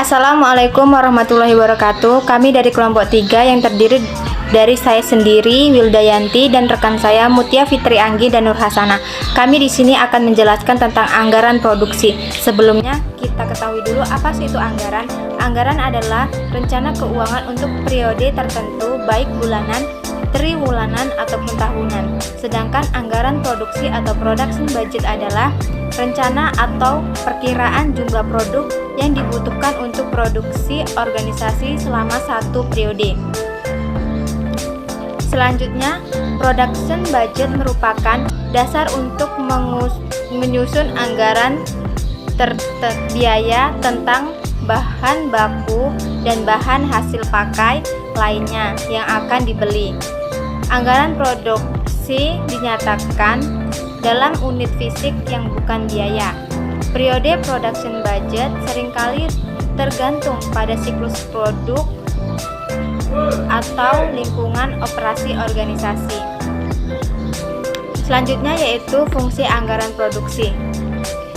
Assalamualaikum warahmatullahi wabarakatuh. Kami dari kelompok 3 yang terdiri dari saya sendiri, Wildayanti, dan rekan saya Mutia Fitri Anggi dan Nur Hasanah. Kami di sini akan menjelaskan tentang anggaran produksi. Sebelumnya, kita ketahui dulu apa sih itu anggaran. Anggaran adalah rencana keuangan untuk periode tertentu, baik bulanan, triwulan ataupun tahunan. Sedangkan anggaran produksi atau production budget adalah rencana atau perkiraan jumlah produk yang dibutuhkan untuk produksi organisasi selama satu periode. Selanjutnya, production budget merupakan dasar untuk menyusun anggaran biaya tentang bahan baku dan bahan hasil pakai lainnya yang akan dibeli. Anggaran produksi dinyatakan dalam unit fisik yang bukan biaya. Periode production budget seringkali tergantung pada siklus produk atau lingkungan operasi organisasi. Selanjutnya yaitu fungsi anggaran produksi.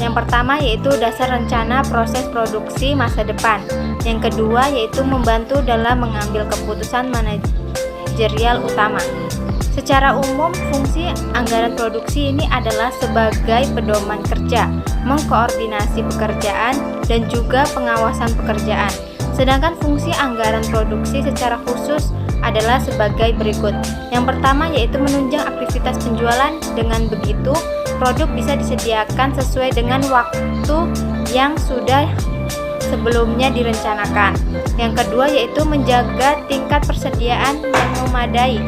Yang pertama yaitu dasar rencana proses produksi masa depan. Yang kedua yaitu membantu dalam mengambil keputusan manajerial utama. Secara umum, fungsi anggaran produksi ini adalah sebagai pedoman kerja, mengkoordinasi pekerjaan, dan juga pengawasan pekerjaan. Sedangkan fungsi anggaran produksi secara khusus adalah sebagai berikut. Yang pertama yaitu menunjang aktivitas penjualan. Dengan begitu, produk bisa disediakan sesuai dengan waktu yang sudah sebelumnya direncanakan. Yang kedua yaitu menjaga tingkat persediaan yang memadai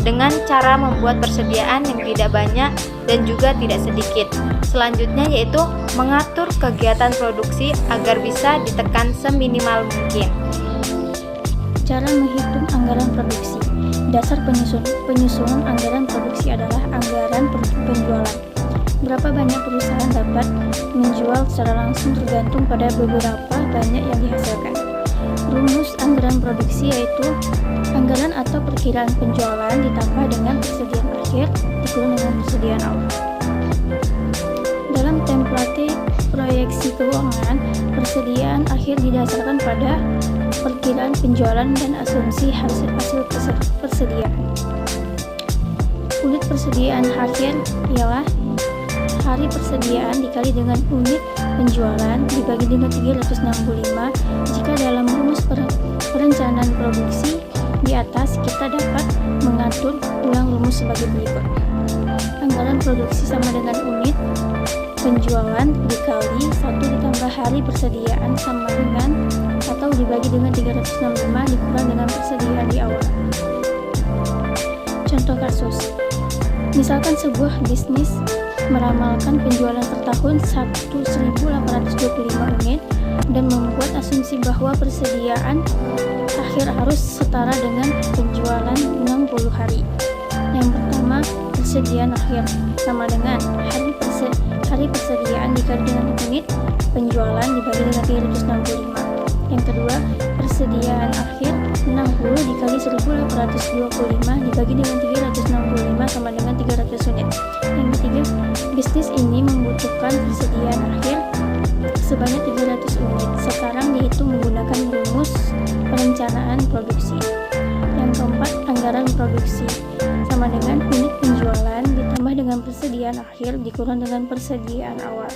dengan cara membuat persediaan yang tidak banyak dan juga tidak sedikit. Selanjutnya yaitu mengatur kegiatan produksi agar bisa ditekan seminimal mungkin. Cara menghitung anggaran produksi. Dasar penyusunan anggaran produksi adalah anggaran penjualan. Berapa banyak perusahaan dapat menjual secara langsung tergantung pada beberapa banyak yang dihasilkan. Rumus anggaran produksi yaitu anggaran atau perkiraan penjualan ditambah dengan persediaan akhir dikurang dengan persediaan awal. Dalam template proyeksi keuangan, persediaan akhir didasarkan pada perkiraan penjualan dan asumsi hasil persediaan. Unit persediaan akhir ialah hari persediaan dikali dengan unit penjualan dibagi dengan 365. Jika dalam rumus perencanaan produksi di atas, kita dapat mengatur ulang rumus sebagai berikut. Anggaran produksi sama dengan unit penjualan dikali 1 ditambah hari persediaan sama dengan atau dibagi dengan 365 dikurang dengan persediaan di awal. Contoh kasus. Misalkan sebuah bisnis meramalkan penjualan per tahun 1.825 unit dan membuat asumsi bahwa persediaan akhir harus setara dengan penjualan 60 hari. Yang pertama, persediaan akhir sama dengan hari persediaan dikali dengan unit penjualan dibagi dengan 365. Yang kedua, persediaan akhir 60 dikali 1.825 dibagi dengan 365 sama dengan 300 unit. Yang ketiga, bisnis ini membutuhkan persediaan akhir sebanyak 300 unit. Sekarang dihitung menggunakan rumus perencanaan produksi. Yang keempat, anggaran produksi sama dengan unit penjualan ditambah dengan persediaan akhir dikurang dengan persediaan awal.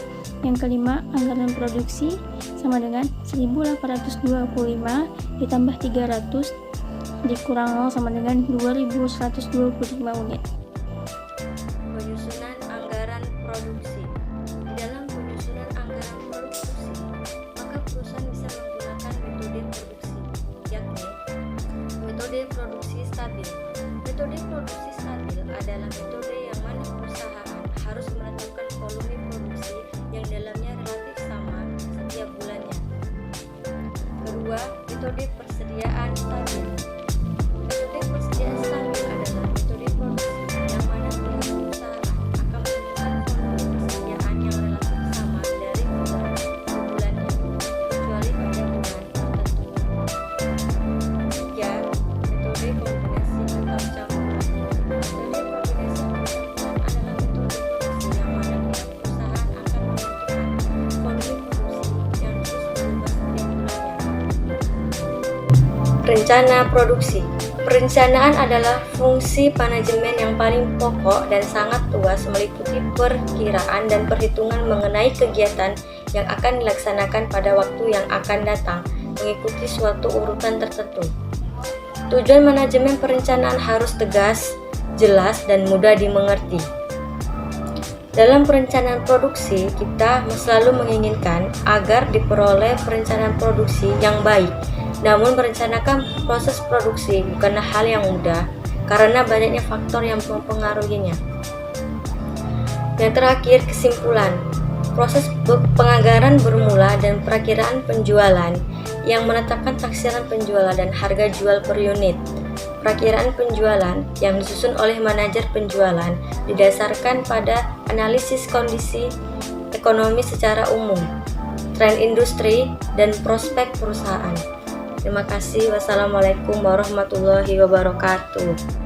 Yang kelima, anggaran produksi sama dengan 1.825 ditambah 300 dikurang 0 sama dengan 2.125 unit. Penyusunan anggaran produksi. Di dalam penyusunan anggaran produksi, maka perusahaan bisa menggunakan metode produksi, yakni metode produksi stabil. Metode produksi stabil adalah metode yang mana perusahaan harus menetapkan volume produksi yang dalamnya relatif sama setiap bulannya. Kedua, metode persediaan stabil. Metode persediaan stabil adalah metode produksi yang mana perusahaan akan menentukan volume persediaan yang relatif sama dari bulan ke bulannya, kecuali pada bulan tertentu. Tiga, metode kombinasi atau campuran. Metode kombinasi atau campuran adalah metode produksi yang mana perusahaan akan menentukan volume produksi yang terus berubah setiap bulan. Rencana produksi. Perencanaan adalah fungsi manajemen yang paling pokok dan sangat luas, meliputi perkiraan dan perhitungan mengenai kegiatan yang akan dilaksanakan pada waktu yang akan datang, mengikuti suatu urutan tertentu. Tujuan manajemen perencanaan harus tegas, jelas, dan mudah dimengerti. Dalam perencanaan produksi, kita selalu menginginkan agar diperoleh perencanaan produksi yang baik. Namun merencanakan proses produksi bukanlah hal yang mudah karena banyaknya faktor yang mempengaruhinya. Yang terakhir, kesimpulan. Proses penganggaran bermula dan perakiraan penjualan yang menetapkan taksiran penjualan dan harga jual per unit. Perakiraan penjualan yang disusun oleh manajer penjualan didasarkan pada analisis kondisi ekonomi secara umum, tren industri, dan prospek perusahaan. Terima kasih. Wassalamualaikum warahmatullahi wabarakatuh.